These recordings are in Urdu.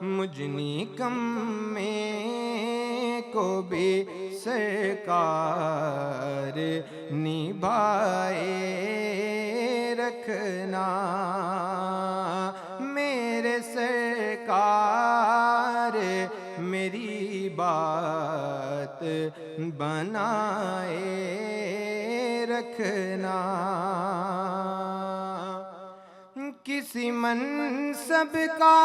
مجھ نکمے کو بھی سرکار نبھائے رکھنا، میرے سرکار میری بات بنائے رکھنا۔ کسی منصب کا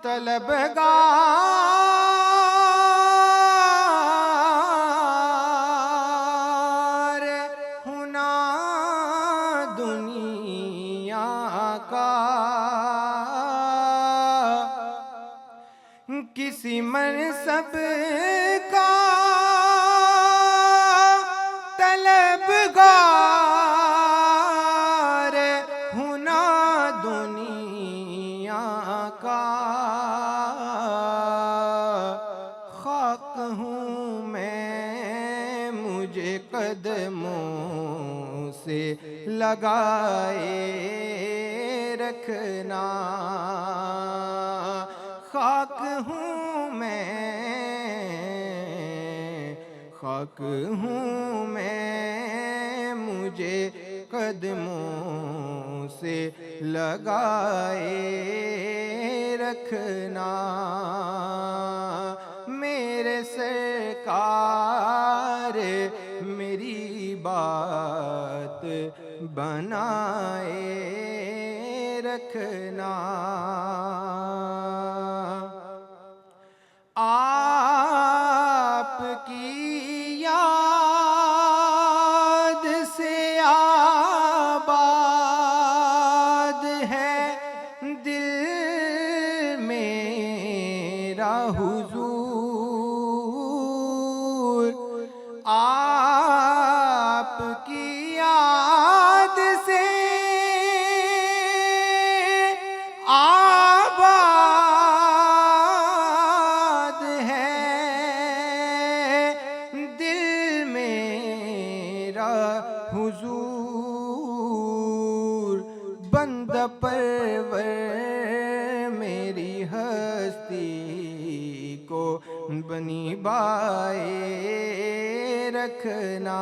طلبگار ہونا دنیا کا، کسی منصب کا طلبگار ہونا دنیا کا، خاک ہوں میں مجھے قدموں سے لگائے رکھنا، خاک ہوں میں، خاک ہوں میں مجھے قدموں سے لگائے رکھنا، میرے سرکار میری بات بنائے رکھنا۔ آپ کی یاد سے آباد ہے دل میرا حضور، آپ کی یاد سے آباد ہے دل میرا حضور، بندہ پرور میری ہستی کو بنی بائے رکھنا۔